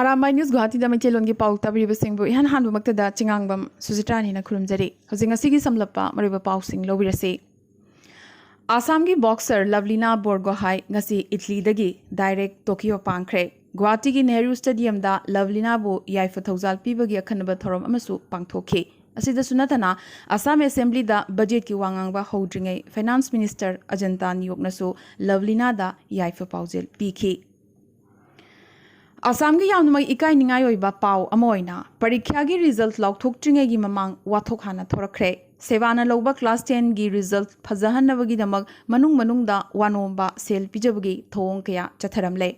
Arambai News Guwahati da Maikelon gi pau tabri singbu ihan hanbu maktada chingangbam Sujitrani na khurumjari hojing asigi samlapa mariba pau sing lobirase Assam gi boxer Lovelina Borgohai ngasi Italy dagi direct Tokyo pangkhre Guwahati gi Nehru Stadium da Lovelina bu yaifa thawjal pibagi akhanba thorom amasu pangthokhe asida sunatana Assam Assembly da budget ki wangangba hodringai Finance Minister Ajanta Niyoknasu Lovelina da yaifa paujel pikhi Assam gi yawnumai ikai ningai oiba pau amoina parikya gi result laukthoktringai gi mamang wathok hana thorakre sevana loba class 10 gi result phajahanabagi damak manung da wanomba sel pijabagi thong kaya chatharamle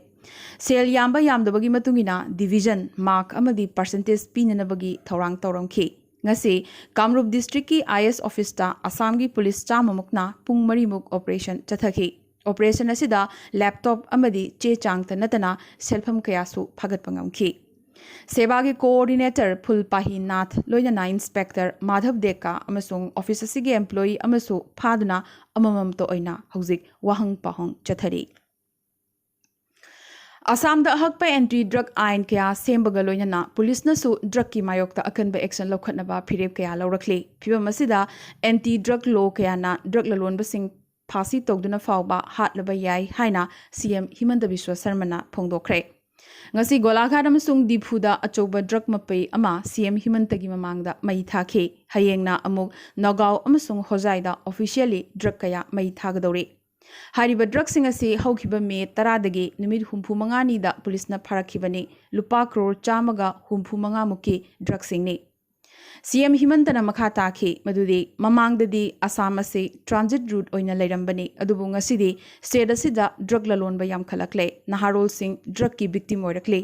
sel yamba yamdabagi matungina division mark amadi percentage pinanabagi thorang tawramkhi ngasi Kamrup district ki IS office ta Assam gi police chamamukna pung marimuk operation chathaki Operation asida laptop amadi che changta natana selfam kayasu phagat pangamki Sebagi coordinator Phulpahi Nath loina inspector Madhav Deka amasung office asigi employee amasu phaduna amamam to oina hauzik wahang pahong chathari Assam da hakpa anti drug ain kaya sembaga loina police na su drug ki mayokta akanba action lokhatnaba phirep kaya lawrakli phibam asida anti drug law kaya na drug lalonba sing Phasi togduna fawba hatlaba yai haina CM Himanta Biswa Sarmana phongdokre ngasi Golaghat amasung Diphuda achoba drug mapai ama CM Himanta gi mamangda mai thakhe hayengna amuk Nagaw amasung Hojaida officially drug kaya mai thagadore hariba drug sing asi hawkhiba me 10 dagi numit 35 da police na pharakhibani lupa crore chamaga 35 mukki drug sing ni CM Himantana makha takhi madudi mamangdadi Assam ase transit route oina leirambani adubu ngasidi state asida drug lalonba yam khalakle naharol sing drug ki victim oirakle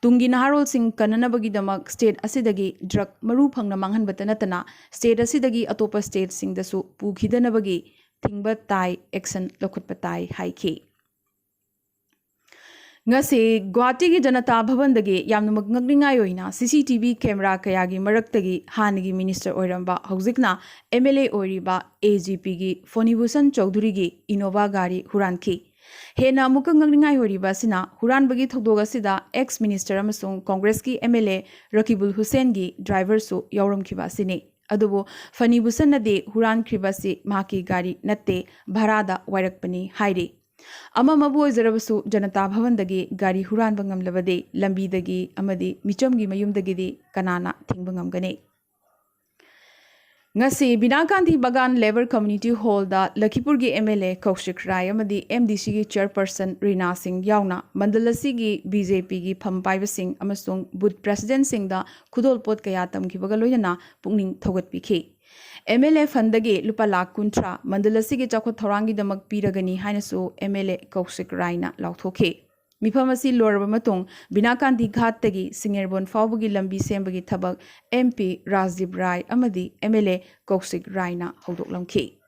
tungi naharol sing kananabagi damak state asidagi drug maru phangna manghanbata natana state asidagi atopa state sing dasu pukhidanabagi thingba tai action lokhutpa tai haiki ngase Guwahati gi Janata Bhavan dagi yamnamuk ngakningai oina CCTV camera kaya gi maraktagi hanigi minister oiramba haujikna MLA oiriba AGP gi Fonibusan Chaudhuri gi Innova gari huranki hena amuka ngakningai oiriba sina huranbagi thogdoga sida ex minister amasung Congress ki MLA Rakibul Hussain gi driver su yauramkhiba sini adubu Fonibusan nade huran kribasi maki gari natte bharada wairakpani hairi Ama mabu ojarabasu Janata Bhavan dagi gari huran bangam labade lambi dagi amadi micham gi mayum dagi di kanana thingbangam gane ngasi Binakandi Bagan Labor Community Hall da Lakhipur gi MLA Kaushik Rai amadi MDC gi chairperson Rina Singh yauna mandalasi gi BJP gi phampai sing amasung booth president sing da khudol pot kaya tamki bagaloina pungning thogat pikhi MLA Fandagi Lupa Lakh Kuntra Mandalasigi Chakot Thorangi Damak Piragani Hainasu MLA Kaushik Raina Lauthoke Miphamasi Lorbamatong Binakandi Ghat Tagi Singerbon Fawbagi Lambi Sembagi Thabak MP Rajdip Rai Amadi MLA Kaushik Raina Hodoklamke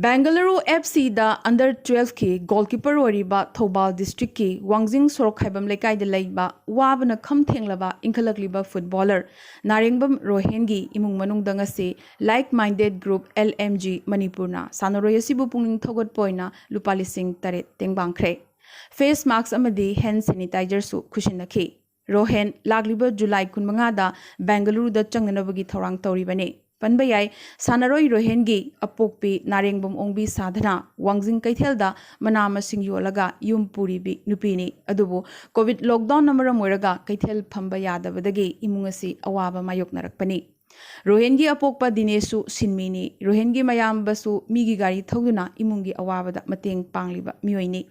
Bangalore FC da under 12 ki goalkeeper oriba Thobal district ki Wangjing Sorok Khaibam Lekai de Laiba wabana kham thenglaba inkhalakliba footballer Narengbam Rohengi imung manung dangase like minded group LMG Manipurna Sanoroyasibu pungning thogot poina lupali sing tare tengbangkhre face masks amadi hand sanitizer su khushinakhi Rohen lagliba July 15 da Bangalore da changnanabagi thorang tawribane Panbayai Sanaroi Rohengi Apokpi Narengbom Ongbi Sadhana Wangjing Kaithelda Manama Sing Yolaga Yum Puribi Nupini Adubu COVID lockdown number Moraga Kaithel Pambaya Badagi Imungasi Awaba Mayok Narakpani Rohengi Apokpa Dinesu Sinmini Rohengi Mayam Basu Migi Gari Thoguna Imungi Awabada Mateng Pangliba Muini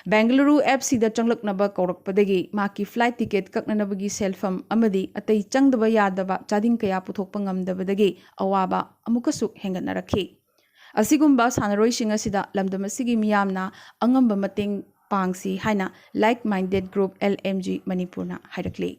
Bangalore FC da changlaknaba kaurakpadagi maki flight ticket kaknanabagi selfam amadi atai changdaba yadaba chading kaya puthokpa ngamdabadagi awaba amukasu hengatnarakhi asigumba sanaroi singa sida lamdam asigi miyamna angamba mateng pangsi haina like minded group LMG Manipurna hairakli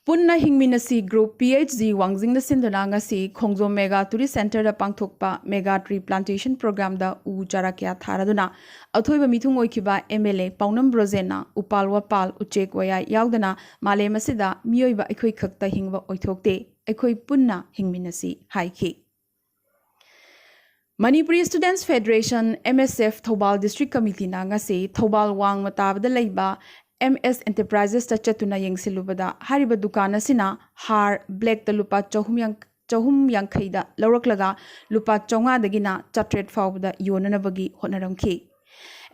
Punna Hingminasi Group PHG Wangjing Sindana ngasi Khongjo Mega Tourist Center da pangthokpa Mega Tree Plantation Program da u charakya tharaduna athoiba mithung oikiba MLA Paunam Brojena Upal Wapal Uchek Waya yaudana malem asida miyoiba ekhoi khakta hingwa oithokte ekhoi punna hingminasi haiki Manipuri Students Federation MSF Thobal District Committee na ngasi Thobal Wang matabada leiba MS Enterprises ta chatuna yengsilubada hariba dukana sina har black ta lupa chahum yang khaida lawraklaga lupa chonga dagina chatret fawda yonanabagi honaramki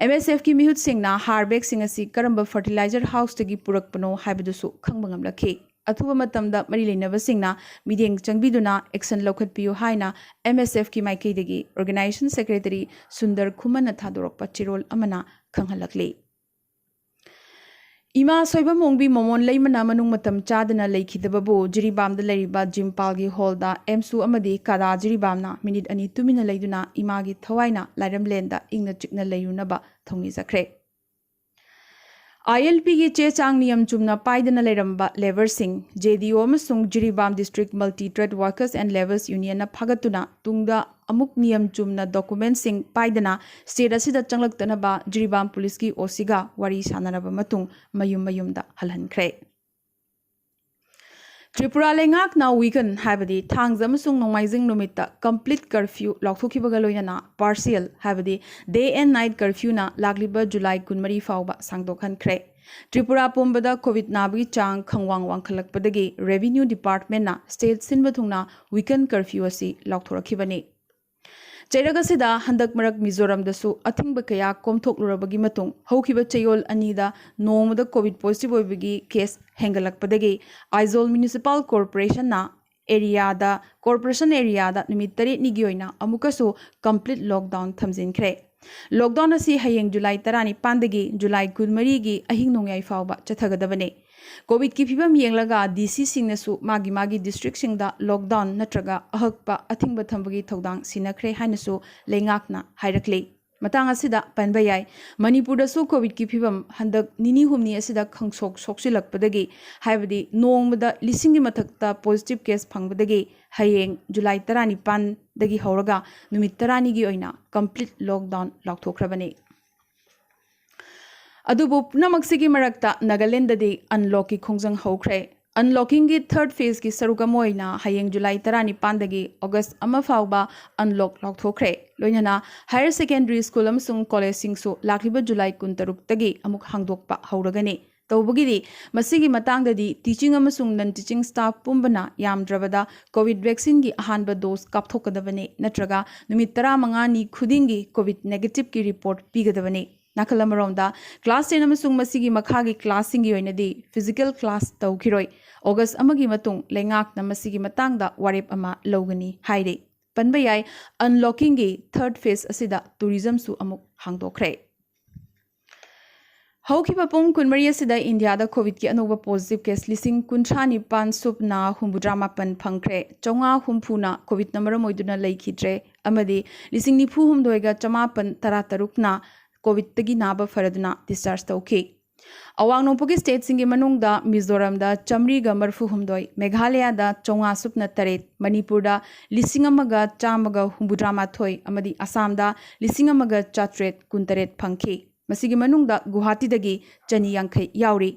MSF ki mihut singna har bag singasi karamba fertilizer house tagi purakpano haibadusu khangbangam lakhi अथुब मतमदा मरी लेनबसिंगना मीडियंग चंगबिदुना action लौखटपियो हाइना MSF की माइकैदगी organisation secretary सुंदर खुमन थादोरकपा Chirol अमना खंगहलकले इमा सोइबा मोंगबी मोमोन Lemna मनुंग मतम चादना लेखिदबबो जिरिबामदा लेरिबा जिमपालगी हॉलदा एमसु अमदी कादा जिरिबामना minute अनि तुमिना लेदुना Imangi थवाइना लाइरमलेंदा इंगना चिकना लेयुनबा थोंगी जखरे ILP की चे चांग नियम चुमना पाइदना लेरंबा लेबर सिंह JDO अमसुंग Jiribam district multi trade workers and labours union फागतुना तुंगदा अमुक नियम चुमना डॉक्यूमेंट सिंह पाइदना स्टेट असिदा चंगलक्तनबा जिरिबाम पुलिस की ओसिगा वारी सानरबा मतुंग मयुम मयुमदा हलहनख्रे त्रिपुरा लेंगाक ना वीकन हाबदी थांगजम सुंग नोंमाइजिंग नुमिता कंप्लीट कर्फ्यू लौथोखिबगा लोइना पार्शियल हाबदी डे एंड नाइट कर्फ्यू ना लागलिबा जुलाई 12 फावबा सांगदोखनख्रे त्रिपुरा पुंबदा कोविड नाबगी चांग खंगवांग वांखलकपदगी रेवेन्यू डिपार्टमेंट ना स्टेट सिनबथुंगना वीकन कर्फ्यू असि लौथोरखिबने चैरगसिदा हंदक मरक मिजोरम दसु अथिंग कया कोमथोकलुरबगी मतुंग हौखिबा चयोल अनीदा नोमदा कोविड पॉजिटिव ओइबगी केस हेंगलकपदगी आइजोल म्युनिसिपल कॉर्पोरेशन ना एरियादा कॉर्पोरेशन एरियादा निमित 8 निगी ओइना अमुकसु कंप्लीट लॉकडाउन थमजिनख्रे लॉकडाउन असि हयेंग जुलाई 19 दगी जुलाई 13 गी अहिंग नोंयाई फावबा चथगदबने कोविड की फिबम येंगलगा DC सिंगनसु मागी डिस्ट्रिक्ट सिंगदा लॉकडाउन नत्रगा अहकपा अथिंग थंबगी थौदांग सिनख्रे हाइनसु लेंगाकना हाइरक्ले मतंग असिदा पनबयाय मणिपुरदसु कोविड की फिबम हंदक निनी हुमनी असिदा खंगसोक सोक्सिलकपदगी हाइबदी नोंगमदा लिसिंगी मथक्ता पॉजिटिव केस फंगबदगी हयेंग जुलाई 19 दगी हौरगा नुमित 30 गी ओइना कंप्लीट लॉकडाउन लाउथोख्रबने अदुबो पुनमक्सिगी मरक्ता नागालैंडदि अनलॉक की खोंजंग हौख्रे अनलॉकिंग की थर्ड फेज की सरुक मोइना हयेंग जुलाई 19 दगी अगस्त अमा फावबा अनलॉक लाउथोख्रे लोइनना हायर सेकेंडरी स्कूल अमसुंग कॉलेज सिंगसु लाखलिबा जुलाई 23 दगी अमुक हांगदोकपा हौरगने तौबगिदी मसिगी मतांगदि टीचिंग अमसुंग नन टीचिंग स्टाफ पुंबना यामद्रबदा कोविड वैक्सीन की अहानबा डोज कापथोकदबने नत्रगा नुमित 15 नी खुदिंगी कोविड नेगेटिव की रिपोर्ट पीगदबने नाखलमरोंदा क्लास 10 अमसुंग मसिगी मखागी क्लास सिंगी ओइनदी फिजिकल क्लास तौखिरोय अगस्त अमगी मतुंग लेंगाकना मसिगी मतांगदा वारेप अमा लौगनी हाइरे पनबयाय अनलॉकिंग की थर्ड फेज असिदा टूरिज्म सु अमुक हांगदोख्रे हौखिबा पुंग कुनमरी असिदा इंडियादा कोविड की अनोबा पॉजिटिव केस लिसिंग 19 सुपना हुंबुद्रामापन फंख्रे चौंगा हुंफुना कोविड नंबर मोइदुना लेखिद्रे अमदी लिसिंग निफु हुमदोयगा चमापन तरातरुकना कोविड तगी नाबा फरदना डिस्चार्ज तौखि अवांग नोंपोगी स्टेट सिंगी मनुंगदा मिजोरमदा चमरीगा मरफु हुमदोय मेघालयदा चौंगा सुपना तरेत मणिपुरदा लिसिंग अमगा चामगा हुंबुद्रामाथोय अमदी असमदा लिसिंग अमगा चात्रेत कुंतरेत फंखि मसिगी मनुंगदा गुवाहाटीदगी चनी यांखै यावरी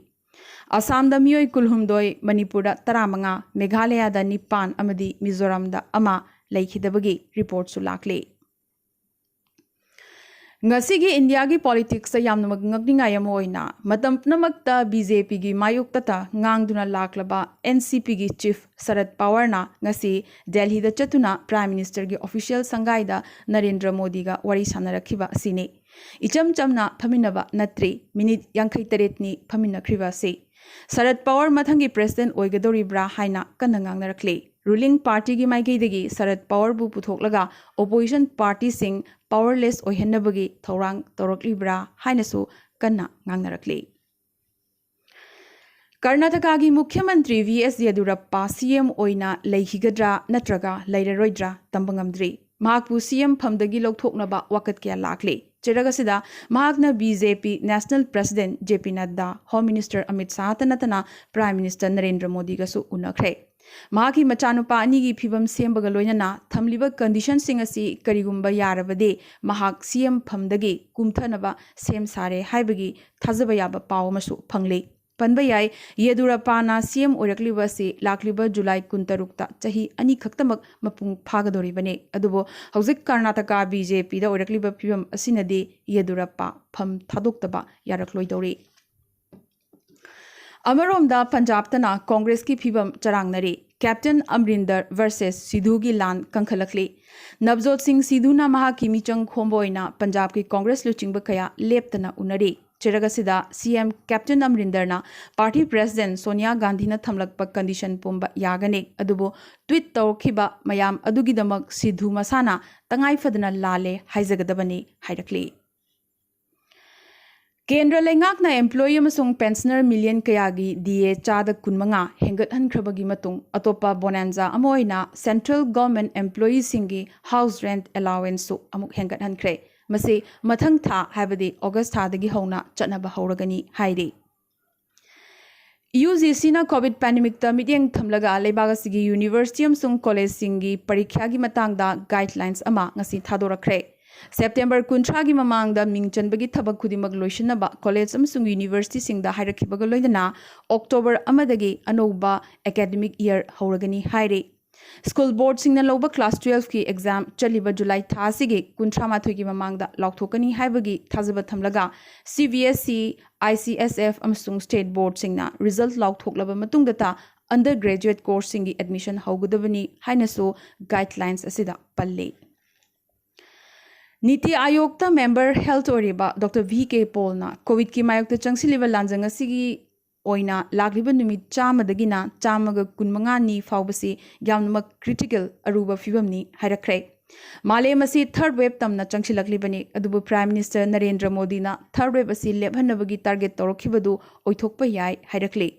असमदा मियोय कुलहुमदोय मणिपुरदा 15 मेघालयदा 9 अमदी मिजोरमदा अमा लेखिदबगी रिपोर्ट सु लाखले ngasi India की पॉलिटिक्स यामनमक ngakningai ama oina matam pnamakta BJP की मायुक्तता ngang लाक्लबा NCP की चीफ शरद पवार ना ngasi दिल्ली दा चतुना प्राइम मिनिस्टर की ऑफिशियल संगाइदा नरेंद्र मोदी का वरी सानरखिबा सिने इचम चमना फमिनबा नत्री मिनिट 53 नि फमिनख्रिबा से Sharad Pawar मथंगी president ओइगदोरिब्रा हाइना कनंगांगनरखले ruling party की माइकैदगी शरद पवार बु पुथोकलगा ओपोजिशन पार्टी सिंग पावरलेस ओहनबगी थौरांग तौरक्लिब्रा हाइनसु कन्ना ngangnaraklei कर्नाटका की मुख्यमंत्री VS येदियुरप्पा CM ओइना लेहिगद्रा नत्रगा लेररोइद्रा तंबंगमद्री महाकपु CM फमदगी लौथोकनबा वकत क्या लाखले चेरगसिदा महाकना BJP national president JP Nadda home minister Amit Shah तनतना प्राइम मिनिस्टर नरेंद्र मोदी गसु उनखरे महाकी मचानुपा अनिगी फिबम सेमबगा लोइनना थमलिबा कंडीशन सिंग असि करिगुंबा यारबदे महाक CM फमदगी कुमथनबा सेम सारे हाइबगी थाजबा याबा पाव मसु फंगले Panba yai Yedurapana CM oirakliba si lakliba July 16 chahi ani khaktamak mapung phagadoribane adubo hauzik Karnataka BJP da oirakliba phibam asinadi Yedurappa pham thadoktaba yarakloidori Amaromda Punjab tana Congress ki phibam charangnari Captain Amrinder versus Sidhu ki lan kankhalakli Navjot Singh Sidhu na mahaki michang khomboina Punjab ki Congress luchingba kaya leptana unari Cheragasida CM Captain Amrinder na Party President Sonia Gandhi na thamlakpa condition pumba yagane adubo tweet tawkiba mayam adugidamak Sidhu masana tangai fadana lale haizagadabani hairakli Kendra Lengak na employee amasung pensioner million kayagi DA chada kunmanga hengat hankrabagi matung atopa bonanza amoina central government employees singi house rent allowance su amuk hengat hankre masi mathang tha habadi August tha dagi hona chatnaba hauragani hairi UGC na COVID pandemic ta mityeng thamlaga lebagasigi university amsung college singi parikya gi matangda guidelines ama ngasi thadorakre September 13 gi mamangda mingchanbagi thabak khudimak loisinaba college amsung university singda hairakhibaga loidana October amadagi anoba academic year hauragani hairi School board singna loba class 12 ki exam chaliba July thasigi 13 gi mamangda lauthokani haibagi thazaba thamlaga CBSE ICSF amsung state board singna result lauthoklaba matungda ta undergraduate course singi admission haugadabani hainasu guidelines asida palle Niti Ayog ta member health oriba Dr. VK Paul na COVID ki mayok ta changsiliba lanjang asigi oina lagliba numit chamadagina chamaga kunmanga ni faubasi yamnamak critical aruba fibamni hairakre Malem asi third wave tamna changsilaklibani adubu Prime Minister Narendra Modi na third wave asi lebhanabagi target torokhibadu oithokpa yai hairakli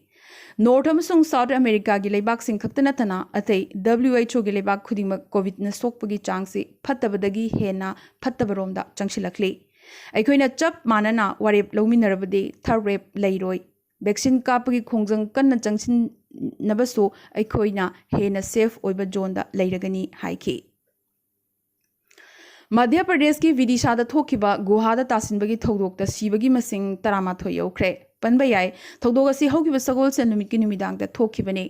North amasung South America gi leibak sing khaktana tana atai WHO gi leibak khudimak COVID na sokpagi changsi phattabadagi hena phattabaromda changsilakli aikoina chap manana warep lominarabadi third wave leiroi vaccine kapagi khongjang kanna changsin nabasu aikoina hena safe oiba zone da leiragani haiki Madhya Pradesh ki Vidisha da thokiba Guwahati tasinbagi thodokta sibagi masing 13 yaukre Panbayai Todogasi Hokiba Sagol Senumiki Numidang da Tokibane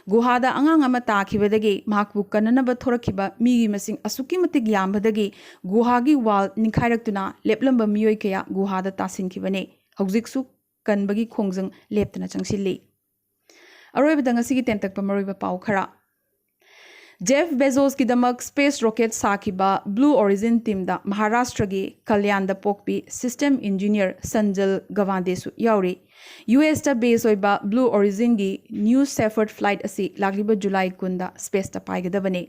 Guwahati Angang ama takibadagi Makbu Kananaba Thorakiba Migi Masing Asuki Matig Yambadagi Guwahati wal Nikhairatuna Leplamba Miyoi Kaya Guwahati Tasinkibane Hojiksu Kanbagi Khongjang Leptana Changsili Aroibadangasi Tentak Pamariba Pao Khara Jeff Bezos ki damak space rocket sakiba Blue Origin team da Maharashtra gi Kalyan da pokpi system engineer Sanjal Gawande su yauri US da base oiba Blue Origin gi new Safford flight asi lagliba July kunda space ta paigada bane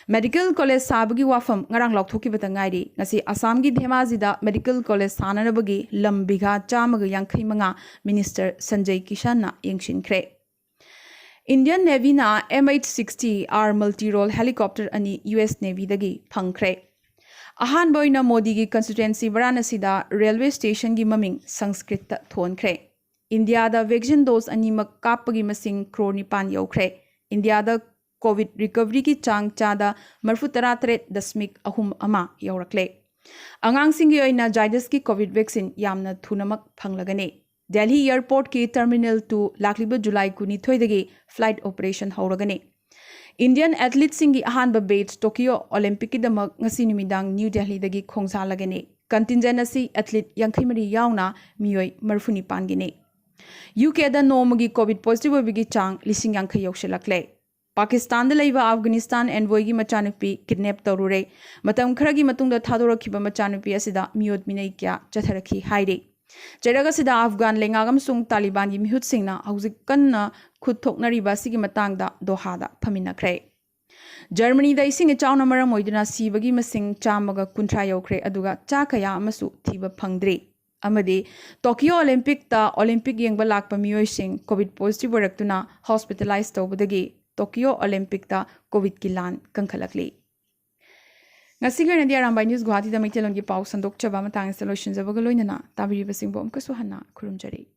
Medical College sabagi wafam ngarang lakthoki batangairi ngasi Assam gi Dhemaji da Medical College sananabagi lambiga chamaga yankhai manga Minister Sanjay Kishan na yengshinkre Indian Navy na M860R multi-role helicopter ani US Navy dagi phangkre ahan boina Modi gi constituency Varanasi da railway station gi maming Sanskrit ta thonkre India da vaccine dose ani mak kapagi masing crore nipan yaukre India da COVID recovery ki chang chada marfu 38.3 yaurakle angang singi oina Zydus ki COVID vaccine yamna thunamak phanglagane Delhi Airport ki Terminal 2 lakliba July 23 flight operation hauragane Indian athletes singi ahanba batch Tokyo Olympic damak ngasi numidang New Delhi dagi khongsa lagane contingent asi athlete 63 yauna miyoi marfuni pangine UK da nomagi COVID positive bigi chang lising yankhai yokselakle Pakistan da leiba Afghanistan envoy gi machanupi kidnap torure matam kharagi matungda thadorakhiba machanupi asida miyot minai kya chatharakhi haire Jeragasida Afghan lengagam sung Taliban gi mihut singna hauzik kanna khut thoknariba sigi matangda Doha da phaminakre Germany da ising chawna maram oiduna sibagi masing chamaga kunthra yaukre aduga cha kaya amasu thiba phangdri amadi Tokyo Olympic ta Olympic yengba lakpa miyoi sing COVID positive waraktuna hospitalized tawbadagi Tokyo Olympic ta COVID ki lan kankhalakli Ngasigar na di Arambai News Guwahati da Maitilon gi pau sandok chaba matang installation zabaga loinana tabiri basing bom kasu hana kurumjari